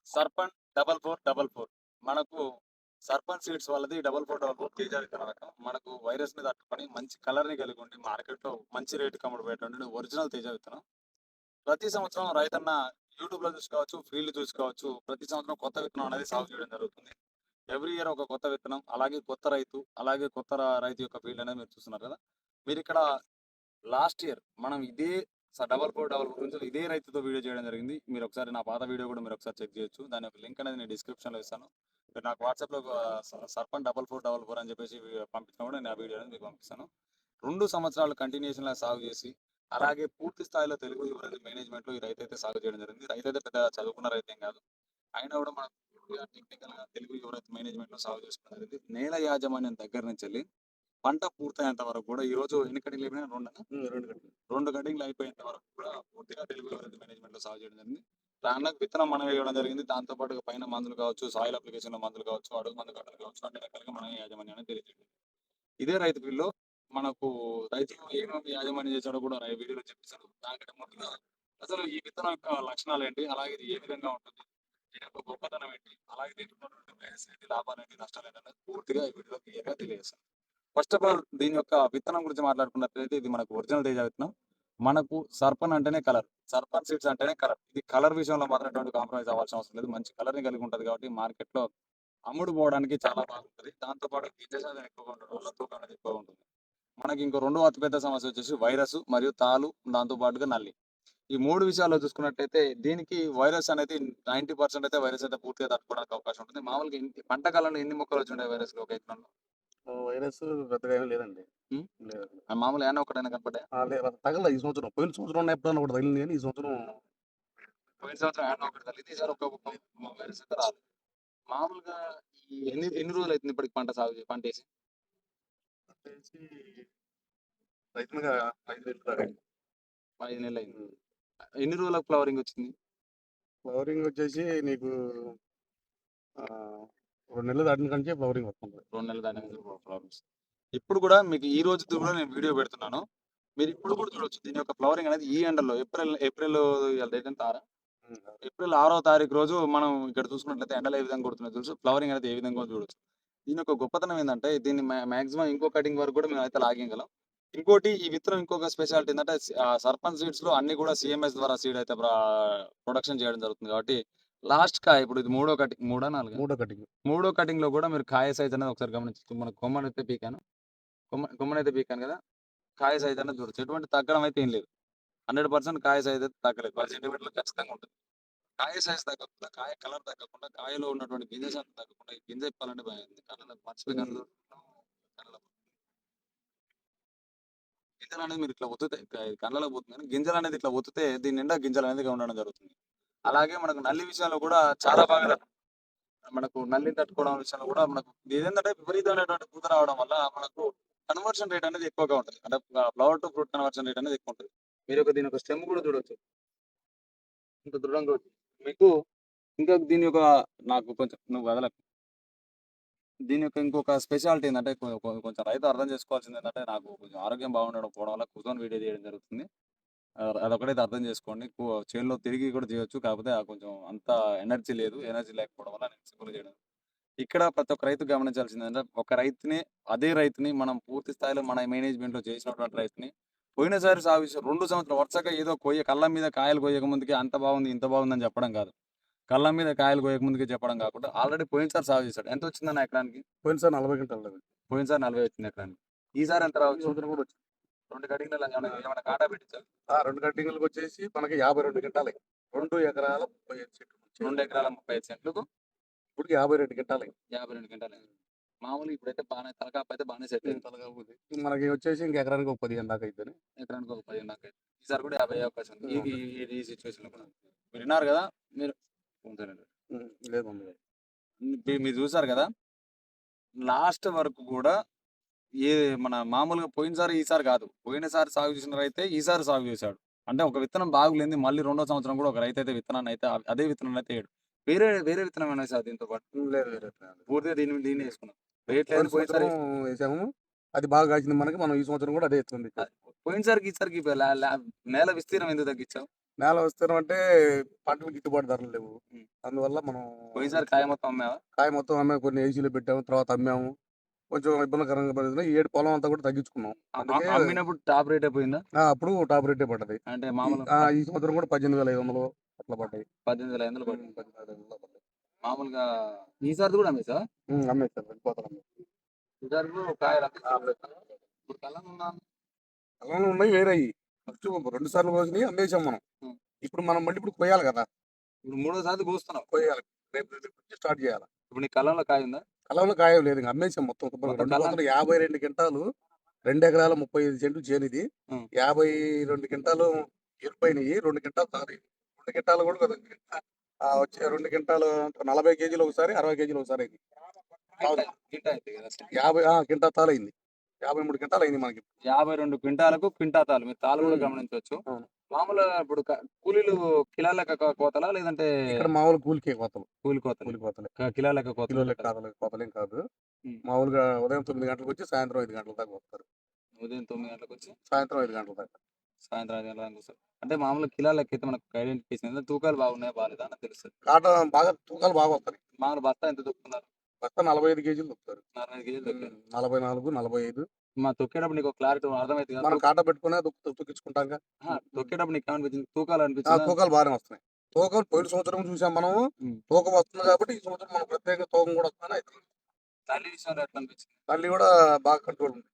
సర్పంచ్ 4444 మనకు సర్పంచ్ సీడ్స్ వాళ్ళది 4444 తేజ విత్తన రకం. మనకు వైరస్‌ని తట్టుకొని మంచి కలర్‌ని కలిగి ఉండి మార్కెట్‌లో మంచి రేటుకి అమ్ముడుపోయేటువంటి ఒరిజినల్ తేజ విత్తనం. ప్రతి సంవత్సరం రైతన్న యూట్యూబ్‌లో చూసుకోవచ్చు, ఫీల్డ్ చూసుకోవచ్చు. ప్రతి సంవత్సరం కొత్త విత్తనం అనేది సాగు చేయడం జరుగుతుంది. ఎవ్రీ ఇయర్ ఒక కొత్త విత్తనం, అలాగే కొత్త రైతు, అలాగే కొత్త రైతు యొక్క ఫీల్డ్ అనేది మీరు చూస్తున్నారు కదా! మీరిక్కడ లాస్ట్ ఇయర్ మనం ఇదే 4444 గురించి ఇదే రైతుతో వీడియో చేయడం జరిగింది. మీరొకసారి నా పాత వీడియో కూడా మీరొకసారి చెక్ చేయొచ్చు. దాని యొక్క లింక్ అనేది నేను డిస్క్రిప్షన్‌లో ఇస్తాను. మీరు నాకు వాట్సాప్‌లో సర్పంచ్ 4444 అని చెప్పేసి పంపించినా కూడా నేను ఆ వీడియో అనేది మీకు పంపిస్తాను. 2 సంవత్సరాలు కంటిన్యూషన్‌గా సాగు చేసి, అలాగే పూర్తి స్థాయిలో తెలుగు యువరది మేనేజ్‌మెంట్‌లో ఈ రైతైతే సాగు చేయడం జరిగింది. రైతైతే పెద్దగా చదువుకున్న రైతేం కాదు. అయినా కూడా మనం పూర్తిగా టెక్నికల్‌గా తెలుగు యువరది మేనేజ్‌మెంట్‌లో సాగు చేసుకోవడం జరిగింది. నేల యాజమాన్యం దగ్గర నుంచెల్లి పంట పూర్తయ్యేంత వరకు కూడా ఈరోజు ఎన్ని కటింగ్‌లు అయిపోయినాయి? 2 2 2 కటింగ్‌లు అయిపోయేంత వరకు కూడా పూర్తిగా తెలుగు యువరది మేనేజ్‌మెంట్‌లో సాగు చేయడం జరిగింది. దాంట్లోకి విత్తనం మనం వేయడం జరిగింది. దాంతో పాటుగా పైన మందులు కావచ్చు, సాయిల్ అప్లికేషన్‌లో మందులు కావచ్చు, అడుగు మందు కట్టలు కావచ్చు, అన్ని రకాలుగా మన యాజమాన్యాన్ని తెలియజేయడం. ఇదే రైతు ఫీల్డ్‌లో మనకు రైతు ఏమేమి యాజమాన్యం చేశాడో కూడా వీడియోలో చెప్పేసాను. దానికంటే ముందుగా అసలు ఈ విత్తనం యొక్క లక్షణాలేంటి? అలాగే ఇది ఏ విధంగా ఉంటుంది? దీని యొక్క గొప్పతనం ఏంటి? అలాగే దీంట్లో ఉన్నటువంటి మైనస్ ఏంటి? లాభాలేంటి? నష్టాలేంటి? అనేది పూర్తిగా ఈ వీడియోలో క్లియర్‌గా తెలియజేస్తాను. ఫస్ట్ ఆఫ్ ఆల్ దీని యొక్క విత్తనం గురించి మాట్లాడుకున్నట్లయితే ఇది మనకు ఒరిజినల్ తేజ విత్తనం. మనకు సర్పన్ అంటేనే కలర్. సర్పన్ సీడ్స్ అంటేనే కలర్. ఇది కలర్ విషయంలో మాత్రం ఎటువంటి కాంప్రమైజ్ అవ్వాల్సిన అవసరం లేదు. మంచి కలర్‌ని కలిగి ఉంటది కాబట్టి మార్కెట్‌లో అమ్ముడు పోవడానికి చాలా బాగుంటది. దాంతో పాటు గింజ శాతం ఎక్కువగా ఉండడం వల్ల తూకం అనేది ఎక్కువగా ఉంటుంది. మనకి ఇంకో 2 అతిపెద్ద సమస్య వచ్చేసి వైరస్ మరియు తాలు దాంతో పాటుగా నల్లి. ఈ 3 విషయాల్లో చూసుకున్నట్టయితే దీనికి వైరస్ అనేది 90% అయితే వైరస్ అయితే పూర్తిగా తట్టుకోవడానికి అవకాశం ఉంటుంది. మామూలుగా పంట కాలంలో ఎన్ని మొక్కలు వచ్చుంటాయి వైరస్‌లు ఒక ఎకరంలో? వైరస్ పెద్దగా ఏమి లేదండి. హ్మ్. లేదు. మామూలుగా ఏమన్నా ఒకటైనా కనపడ్డాయా? లేదు తగలే ఈ సంవత్సరం. పోయిన సంవత్సరం ఎప్పుడన్నా ఒకటి తగిలింది గానీ, ఈ సంవత్సరం పోయిన సంవత్సరం ఏమన్నా ఒకటి తగిలింది. ఈసారి వైరస్ అయితే రాలేదు. మామూలుగా ఈ ఎన్ని ఎన్ని రోజులైతుంది ఇప్పటికి పంటేసి? వచ్చేసి రైతులుగా 5 లీటర్లు తాగాలి. 5 నెలలయింది. హ్మ్. ఎన్ని రోజులకు ఫ్లవరింగ్ వచ్చింది? ఫ్లవరింగ్ వచ్చేసి నీకు ఆహ్, 2 నెలలు దాటిన కాడ నుంచే ఫ్లవరింగ్ వస్తుంది. 2 నెలలు దాటినాక ఫ్లవరింగ్స్. ఇప్పుడు కూడా మీకు ఈ రోజుతో కూడా నేను వీడియో పెడుతున్నాను. మీరు ఇప్పుడు కూడా చూడొచ్చు. దీని యొక్క ఫ్లవరింగ్ అనేది ఈ ఎండలో ఏప్రిల్ ఇయాల డేట్ ఎంత 6 హ్మ్. ఏప్రిల్ 6వ తారీఖు రోజు మనం ఇక్కడ చూసుకున్నట్లయితే ఎండలు ఏ విధంగా కొడుతున్నాయో తెలుసు. ఫ్లవరింగ్ అనేది ఏ విధంగా ఉందో చూడొచ్చు. దీని యొక్క గొప్పతనం ఏందంటే దీన్ని మాక్సిమం ఇంకో కటింగ్ వరకు కూడా మేమైతే లాగేయగలం. ఇంకోటి ఈ విత్తనం ఇంకొక స్పెషాలిటీ ఏందంటే సర్పంచ్ సీడ్స్‌లో అన్నీ కూడా సీఎంఎస్ ద్వారా సీడ్ అయితే ప్రొడక్షన్ చేయడం జరుగుతుంది కాబట్టి లాస్ట్ కాయ ఇప్పుడు ఇది మూడో కటింగ్ మూడా? నాలుగా? మూడో కటింగ్. మూడో కటింగ్‌లో కూడా మీరు కాయ సైజ్ అనేది ఒకసారి గమనించొచ్చు. మన కొమ్మనైతే పీకాను. కొమ్మనైతే పీకాను కదా! కాయ సైజ్ అనేది చూడొచ్చు. ఎటువంటి తగ్గడం అయితే ఏం లేదు. 100% కాయ సైజ్ అయితే తగ్గలేదు. 10 సెంటీమీటర్లు ఖచ్చితంగా ఉంటుంది. కాయ సైజ్ తగ్గకుండా, కాయ కలర్ తగ్గకుండా, కాయలో ఉన్నటువంటి గింజ శాతం తగ్గకుండా, ఈ గింజ ఇప్పాలంటే భయం. కళ్ళలో మర్చిపోయి హ్మ్. కళ్ళలో గింజలనేది మీరు ఇట్లా ఒత్తుతే కళ్ళలో పోతుంది కానీ, గింజలనేది ఇట్లా ఒత్తుతే దీని నిండా గింజలనేది ఉండడం జరుగుతుంది. అలాగే మనకు నల్లి విషయంలో కూడా చాలా బాగా మనకు నల్లిని తట్టుకోవడం విషయంలో కూడా మనకు ఇదేంటంటే విపరీతమైనటువంటి పూత రావడం వల్ల మనకు కన్వర్షన్ రేట్ అనేది ఎక్కువగా ఉంటది. అంటే flower to fruit conversion rate అనేది ఎక్కువ ఉంటది. దీని యొక్క స్టెమ్ కూడా చూడొచ్చు. ఇంత దృఢంగా ఉంది. మీకు ఇంకా దీని యొక్క నాకు కొంచెం నువ్వు వదలకు. దీని యొక్క ఇంకొక స్పెషాలిటీ ఏందంటే కొంచెం రైతు అర్థం చేసుకోవాల్సింది ఏందంటే నాకు కొంచెం ఆరోగ్యం బాగుండకపోవడం వల్ల కూర్చొని వీడియో చేయడం జరుగుతుంది. అదొక్కటైతే అర్థం చేసుకోండి. చేనులో తిరిగి కూడా చేయొచ్చు. కాకపోతే కొంచెం అంత ఎనర్జీ లేదు. ఎనర్జీ లేకపోవడం వల్ల నేను సింపుల్‌గా చేయడం. ఇక్కడ ప్రతి ఒక్క రైతు గమనించాల్సిందేంటంటే ఒక అదే రైతుని మనం పూర్తి స్థాయిలో మన మేనేజ్‌మెంట్‌లో చేసినటువంటి రైతుని పోయినసారి సాగు చేసిన 2 సంవత్సరాలు వరుసగా ఏదో కళ్ళ మీద కాయలు కోయక ముందుకే అంత బాగుంది, ఇంత బాగుందని చెప్పడం కాదు. కళ్ళ మీద కాయలు కోయక ముందుకే చెప్పడం కాకుండా ఆల్రెడీ పోయినసారి సాగు చేశాడు. ఎంతొచ్చిందన్న ఎకరానికి? పోయినసారి 40 క్వింటాలు లేదు. పోయినసారి 40 వచ్చింది ఎకరానికి. ఈసారి ఎంత ఈ రావచ్చు? సంవత్సరం కూడా వచ్చింది. 2 కటింగ్‌లలో ఏమైనా కాటా పెట్టించావా? 2 కటింగులకొచ్చేసి మనకి 52 క్వింటాలయి. 2 ఎకరాల 35 సెంట్లు. 2 ఎకరాల 35 సెంట్లకు ఇప్పటికి 52 క్వింటాలయి. 52 క్వింటాలు. మామూలుగా ఇప్పుడైతే బానే తలకాపు అయితే బానే సెట్ అయింది. తలకాపుది. మనకి వచ్చేసి ఇంక ఎకరానికి ఒక 15 దాకా అయిద్దని. ఎకరానికి ఒక 15 దాకా అయితే. ఈసారి కూడా 50 అయ్యే అవకాశం ఉంది. ఈ ఉంటది. ఈ ఈ సిట్యుయేషన్‌లో కూడా. మీరు విన్నారు కదా! మీరు అంతేనండి. లేదు ఉంది. మీరు చూసారు కదా! లాస్ట్ వరకు కూడా ఏ మన మామూలుగా పోయినసారి, ఈసారి కాదు. పోయినసారి సాగు చేసిన రైతే ఈసారి సాగు చేశాడు. అంటే ఒక విత్తనం బాగులేనిది మళ్ళీ రెండో సంవత్సరం కూడా ఒక రైతైతే విత్తనాన్నయితే అదే విత్తనాన్నయితే ఏయడు. వేరే విత్తనం ఏమైనా ఏసావా దీంతో పాటు? లేదు వేరే లేదు. పూర్తిగా దీన్నే యేసుకున్నాం. రేట్ పోయిన లేదని సంవత్సరం ఏసాము. అది బాగా కాసింది మనకి. మనం ఈ సంవత్సరం కూడా అదే ఎత్తుకొని తెచ్చాం. పోయినసారికి ఈసారికి లా లా నేల విస్తీర్ణం ఎందుకు తగ్గించావు? నేల విస్తీర్ణం అంటే పంటలు గిట్టుబాటు ధరలు లేవు. ఉమ్. అందువల్ల మనం పోయినసారి కాయ మొత్తం అమ్మావా? కాయ మొత్తం అమ్మాము. కొన్ని ఏసీలో పెట్టాము. తర్వాత అమ్మాము. కొంచెం ఇబ్బందికరంగా పడింది. ఈ ఏడు పొలం అంతా కూడా తగ్గించుకున్నాం. అందుకే అమ్మినప్పుడు టాప్ రేట్ అయిపోయిందా? అప్పుడు టాప్ రేటే పడ్డది. అంటే ఈ మామూలు ఈ సంవత్సరం కూడా 18,500 అట్లా పడ్డాయి. 18,500 పడింది. 18,500 పడ్డాయి. మామూలుగా ఈసారి కూడా అమ్మేసా? అమ్మేస్తాను. వెళ్ళిపోతాను. ఈసారి కూడా కాయలు అమ్మేసావా? ఇప్పుడు కళ్ళం ఉందా? అలానే ఉన్నాయి వేరేయి. ఫస్ట్ 2 సార్లు కోసినయి అమ్మేసాం మనం. ఉం. ఇప్పుడు మనం మళ్ళీ ఇప్పుడు కొయ్యాలి కదా! ఇప్పుడు మూడోసారి కూస్తున్నావు. కొయ్యాలి. రేపు నుంచి స్టార్ట్ చేయాలి. ఇప్పుడు నీ కళ్ళంలో కాయ ఉందా? కలంలో కాయ లేదు. ఇంక అమ్మేసాం మొత్తం. మొత్తం 2 కళ్ళం. కోతలు 52 క్వింటాలు 2 ఎకరాల 35 సెంట్లు చేనిది. ఉం. 52 క్వింటాలు ఎరుపైనయి. 2 క్వింటాలు తారాయి. 2 క్వింటాలు కూడా కదా! వచ్చే 2 క్వింటాలు 40 కేజీలు ఒకసారి, 60 కేజీలు ఒకసారి అయింది. గింట అయింది కదా అసలు. 50 క్వింటా తాలయింది. 53 క్వింటాలు అయింది మనకి. 52 క్వింటాలకు క్వింటా తాలు. మీరు తాలు కూడా ఉం. గమనించవచ్చు. అవును. మామూలుగా ఇప్పుడు కూలీలు కిలో లెక్క కోతలా లేదంటే ఇక్కడ మామూలు కూలికే కోతలు. కూలి కోతలు? కూలి కోతలే. కిలో లెక్క కోతలు కిలోలకి పెట్టాలా? కోతలేం కాదు. ఉం. మామూలుగా ఉదయం 9 గంటలకు వచ్చి సాయంత్రం 5 గంటల దాకా వస్తారు. ఉదయం 9 గంటలకు వచ్చి సాయంత్రం 5 గంటల దాకా. సాయంత్రం 5 గంటల దాకా వస్తారు. అంటే మామూలుగా కిలో లెక్క అయితే మనకు ఐడెంటిఫికేషన్ తూకాలు బాగున్నాయా బాగాలేదా అని తెలుస్తుంది. కాటన్ బాగా తూకాలు బాగా వస్తాయి. మామూలు బస్తా ఎంత తొక్కుతున్నారు? బస్తా 45 కేజీలు తొక్కుతారు. 45 కేజీలు తొక్కారు. 44, 45. మా తొక్కేటప్పుడు నీకు క్లారిటీ అర్థమైంది కదా? మనం కాటా పెట్టుకునే తొక్కించుకుంటాం. తొక్కేటప్పుడు నీకు ఏమనిపించింది? తూకాలు అనిపించిందా? తూకాలు బాగానే వస్తున్నాయి. తూకం పోయిన సంవత్సరం చూసాం మనం. ఉం. తూకం వస్తుంది కాబట్టి ఈ సంవత్సరం మనం ప్రత్యేక తూకం కూడా వస్తుందని అయితే తల్లి విషయంలో ఎట్లా అనిపించింది? తల్లి కూడా బాగా కంట్రోల్ ఉంది.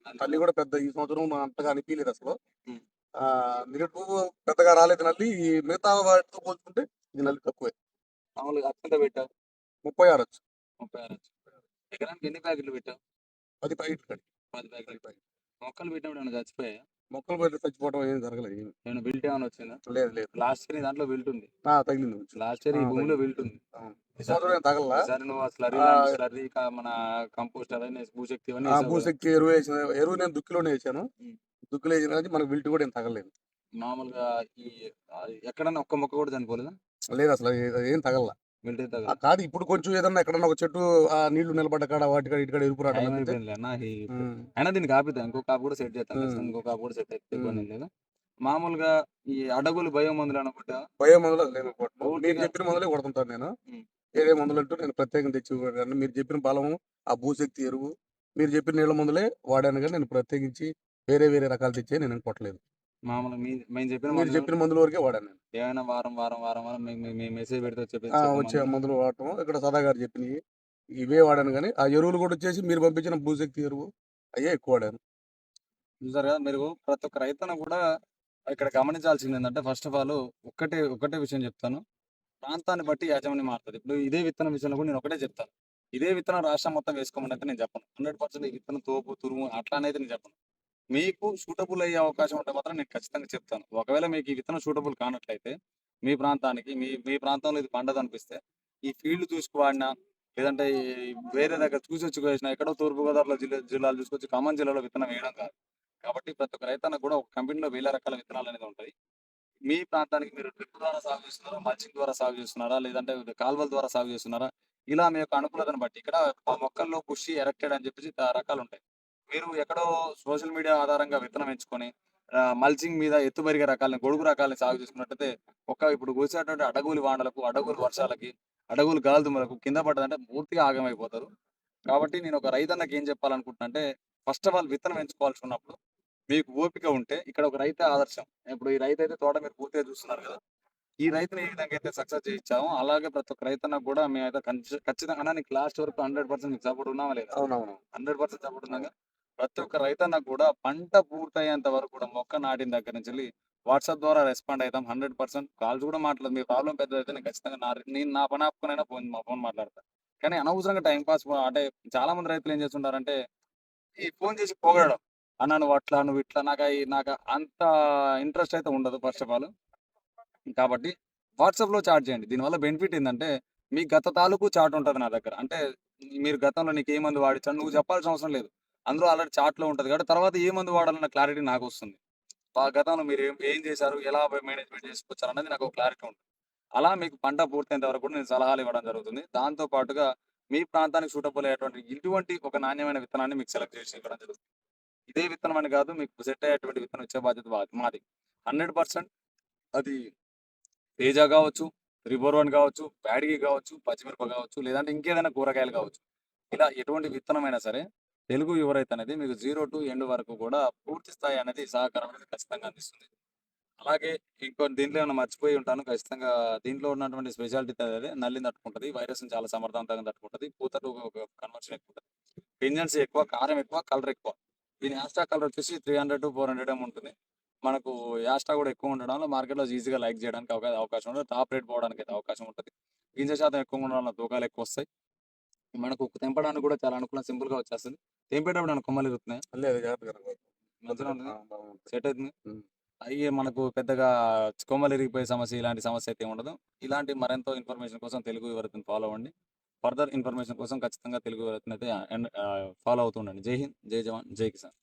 తల్లి కూడా పెద్ద ఈ సంవత్సరం అంతగా అనిపించలేదు అసలు. ఉం. నిరుడు పెద్దగా రాలేదు నల్లి. ఈ మిగతా వాటితో పోల్చుకుంటే ఇది నల్లి తక్కువే. మామూలుగా అత్యంత పెట్టావు 36 వచ్చు. 36 ఎకరానికి ఎన్ని ప్యాకెట్లు పెట్టావు? 10 ప్యాకెట్లు కట్టి 10 ప్యాకెట్లు. మొక్కలు పెట్టినప్పుడు ఏమైనా చచ్చిపోయాయా? మొక్కలు పెట్టి చచ్చిపోవడం ఏం జరగలేదు. ఏమైనా బిల్ట్ ఏమైనా వచ్చిందా? లేదు లేదు. లాస్ట్ ఇయర్ దాంట్లో బిల్ట్ ఉంది. తగిలింది కొంచెం. లాస్ట్ ఇయర్ ఈ భూమిలో తగిలింది. బిల్ట్ ఉంది. అవును. ఈ సంవత్సరం ఏం తగలలా. ఈసారి నువ్వు ఆ స్లర్రీ స్లర్రీ మన కంపోస్ట్ అవన్నీ భూశక్తి ఇవన్నీ వేసావు కదా? భూశక్తి ఎరువు వేసిన ఎరువు నేను దుక్కిలోనే వేసాను. ఉం. దుక్కులు వేసిన కానీ మనకు బిల్ట్ కూడా ఏం తగలలేదు. మామూలుగా ఈ ఎక్కడన్నా ఒక్క మొక్క కూడా చనిపోలేదా? లేదు అసలు ఏం తగల. బిల్ట్ తగల. కాదు ఇప్పుడు కొంచెం ఏదన్నా ఎక్కడన్నా ఒక చెట్టు నీళ్లు నిలబడ్డ కాడ వాటి కాడ ఇటు కాడ ఎరుపు రావడం టైం తప్పితే. అయిపోయింది అన్న. అయినా దీనికి ఆపిద్దాం. ఇంకో కాపు కూడా సెట్ చేస్తాం. ఖచ్చితంగా ఇంకో కాపు కూడా సెట్ అయితే ఇబ్బంది ఏం లేదు. మామూలుగా ఈ అడగులు భయం మందులు అనుకుంటా భయం మందులు నేను కొట్టను. మీరు పూర్తిగా చెప్పిన మందులే కొడుతుంటాను నేను. ఉం. ఏదే మందులు అంటూ నేను ప్రత్యేకంగా తెచ్చి ఇవ్వను. మీరు చెప్పిన బలము, ఆ భూశక్తి ఎరువు, మీరు చెప్పిన నీళ్ళ మందులే వాడాను. కానీ నేను ప్రత్యేకించి వేరే వేరే రకాలు తెచ్చే నేను కొట్టలేదు. మామూలుగా మేము చెప్పిన మీరు మందులు చెప్పిన మందుల వరకే వాడాను నేను. ఏమైనా వారం వారం వారం వారం మేము మెసేజ్ పెడితే వచ్చే మందులు వాడటం ఇక్కడ సదా గారు చెప్పినవి ఇవే వాడాను. కానీ ఆ ఎరువులు కూడా వచ్చేసి మీరు పంపించిన భూశక్తి ఎరువు అయ్యే ఎక్కువ వాడాను. చూసారు కదా మీరు. ప్రతి ఒక్క రైతును కూడా ఇక్కడ గమనించాల్సింది ఏంటంటే ఫస్ట్ ఆఫ్ ఆల్ ఒకటే విషయం చెప్తాను. ప్రాంతాన్ని బట్టి యాజమాన్యం మారుతుంది. ఇప్పుడు ఇదే విత్తనం విషయంలో కూడా నేను ఒకటే చెప్తాను. ఇదే విత్తనం రాష్ట్రం మొత్తం వేసుకోమని అయితే నేను చెప్పను. 100% ఈ విత్తనం తోపు తురుము అట్లా అనేది నేను చెప్పను. మీకు సూటబుల్ అయ్యే అవకాశం ఉంటే మాత్రం నేను ఖచ్చితంగా చెప్తాను. ఒకవేళ మీకు ఈ విత్తనం సూటబుల్ కానట్లయితే మీ ప్రాంతానికి మీ ప్రాంతంలో ఇది పండదు అనిపిస్తే ఈ ఫీల్డ్ చూసుకు వాడినా లేదంటే వేరే దగ్గర చూసి వచ్చి వేసినా ఎక్కడో తూర్పుగోదావరిలో జిల్లాలు చూసుకొచ్చి ఖమ్మం జిల్లాలో విత్తనం వేయడం కాదు. కాబట్టి ప్రతి ఒక్క రైతన్న కూడా ఒక కంపెనీలో 1000 రకాల విత్తనాలు అనేది ఉంటాయి. మీ ప్రాంతానికి మీరు డ్రిప్ ద్వారా సాగు చేస్తున్నారా, మల్చింగ్ ద్వారా సాగు చేస్తున్నారా, లేదంటే కాలువల ద్వారా సాగు చేస్తున్నారా, ఇలా మీ యొక్క అనుకూలతను బట్టి ఇక్కడ మొక్కల్లో బుషి ఎరెక్టెడ్ అని చెప్పేసి రకాలు ఉంటాయి. మీరు ఎక్కడో సోషల్ మీడియా ఆధారంగా విత్తనం ఎంచుకొని మల్చింగ్ మీద ఎత్తు పెరిగే రకాలని గొడుగు రకాలని సాగు చేసుకున్నట్టయితే ఇప్పుడు కూర్చేటువంటి అడగులు వానలకు, అడగులు వర్షాలకి, అడగులు గాలిదుమ్మలకు కింద పడ్డదంటే పూర్తిగా ఆగమైపోతారు. కాబట్టి నేను ఒక రైతన్నకి ఏం చెప్పాలనుకుంటున్నా అంటే ఫస్ట్ ఆఫ్ ఆల్ విత్తనం ఎంచుకోవాల్సి ఉన్నప్పుడు మీకు ఓపిక ఉంటే ఇక్కడ ఒక రైతే ఆదర్శం. ఇప్పుడు ఈ రైతు అయితే తోట మీరు పూర్తిగా చూస్తున్నారు కదా. ఈ రైతుని ఏ విధంగా అయితే సక్సెస్ చేయించామో అలాగే ప్రతి ఒక్క రైతన్నకు కూడా మేమైతే ఖచ్చితంగా నీకు లాస్ట్ వరకు 100% మీకు సపోర్ట్ ఉన్నామా లేదా? అవునవును. 100% సపోర్ట్ ఉన్నాగా. ప్రతి ఒక్క రైతన్నకు కూడా పంట పూర్తయ్యేంత వరకు కూడా మొక్క నాటిన దగ్గర నుంచి వెళ్ళి వాట్సాప్ ద్వారా రెస్పాండ్ అవుతాం. 100% కాల్స్ కూడా మాట్లాడదు. మీ ప్రాబ్లం పెద్దదైతే నేను ఖచ్చితంగా నేను నా పని ఆపుకునైనా ఫోన్ మాట్లాడతాను. కానీ అనవసరంగా టైం పాస్ అంటే చాలా మంది రైతులు ఏం చేస్తుంటారంటే ఈ ఫోన్ చేసి పొగడడం. అన్నా నువ్వు అట్లా, నువ్వు ఇట్లా నాకు అంత ఇంట్రెస్ట్ అయితే ఉండదు ఫస్ట్ ఆఫ్ ఆల్. కాబట్టి వాట్సాప్‌లో చాట్ చేయండి. దీనివల్ల బెనిఫిట్ ఏందంటే మీ గత తాలూకు చాట్ ఉంటది నా దగ్గర. అంటే మీరు గతంలో నీకు ఏ మందు వాడిచ్చాను నువ్వు చెప్పాల్సిన అవసరం లేదు. అందులో ఆల్రెడీ చాట్‌లో ఉంటది కాబట్టి తర్వాత ఏ మందు వాడాలన్న క్లారిటీ నాకొస్తుంది. గతంలో మీరు ఏం చేశారు? ఎలా మేనేజ్‌మెంట్ చేసుకొచ్చారన్నది నాకు ఒక క్లారిటీ ఉంటుంది. అలా మీకు పంట పూర్తయ్యేంత వరకు కూడా నేను సలహాలు ఇవ్వడం జరుగుతుంది. దాంతో పాటుగా మీ ప్రాంతానికి సూటబుల్ అయ్యేటువంటి ఇటువంటి ఒక నాణ్యమైన విత్తనాన్ని మీకు సెలెక్ట్ చేసి ఇవ్వడం జరుగుతుంది. ఇదే విత్తనం అని కాదు మీకు సెట్ అయ్యేటువంటి విత్తనం ఇచ్చే బాధ్యత మాది. 100% అది తేజ కావచ్చు, 341 కావచ్చు, బ్యాడగి కావచ్చు, పచ్చిమిరప కావచ్చు, లేదంటే ఇంకేదైనా కూరగాయలు కావచ్చు. ఇలా ఎటువంటి విత్తనమైనా సరే తెలుగు యువ రైతు అనేది మీకు జీరో టు ఎండ్ వరకు కూడా పూర్తి స్థాయి అనేది సహకారం అనేది ఖచ్చితంగా అందిస్తుంది. అలాగే దీంట్లో ఏమైనా మర్చిపోయి ఉంటాను. ఖచ్చితంగా దీంట్లో ఉన్నటువంటి స్పెషాలిటీ అదే నల్లిని తట్టుకుంటది. వైరస్‌ని చాలా సమర్థవంతంగా తట్టుకుంటది. పూత టు కన్వర్షన్ ఎక్కువ ఉంటది. పింజన్స్ ఎక్కువ, కారం ఎక్కువ, కలర్ ఎక్కువ. దీని యాస్టా కలర్ వచ్చేసి 300-400 ఉంటుంది. మనకు యాస్టా కూడా ఎక్కువ ఉండడం వల్ల మార్కెట్‌లో ఈజీగా లైక్ చేయడానికి అవకాశం ఉండదు. టాప్ రేట్ పోవడానికి అయితే అవకాశం ఉంటది. గింజ శాతం ఎక్కువగా ఉండడం వల్ల తూకాలు ఎక్కువొస్తాయి. మనకు తెంపడానికి కూడా చాలా అనుకూలం సింపుల్‌గా వచ్చేస్తది. తెంపేటప్పుడు ఏమైనా కొమ్మలు ఇరుక్కున్నాయా? లేదు జాగ్రత్తగా మంచిగానే ఉంటుంది. బాగుంటుంది. సెట్ అవుతుంది. ఉమ్. అయ్యి మనకు పెద్దగా కొమ్మలు ఇరిగిపోయే సమస్య, ఇలాంటి సమస్య అయితే ఉండదు. ఇలాంటి మరెంతో ఇన్ఫర్మేషన్ కోసం తెలుగు యువరత్న ఫాలో అవ్వండి. ఫర్దర్ ఇన్ఫర్మేషన్ కోసం ఖచ్చితంగా తెలుగు యువరత్న అయితే ఫాలో అవుతూ ఉండండి. జై హింద్, జై జవాన్, జై కిసాన్.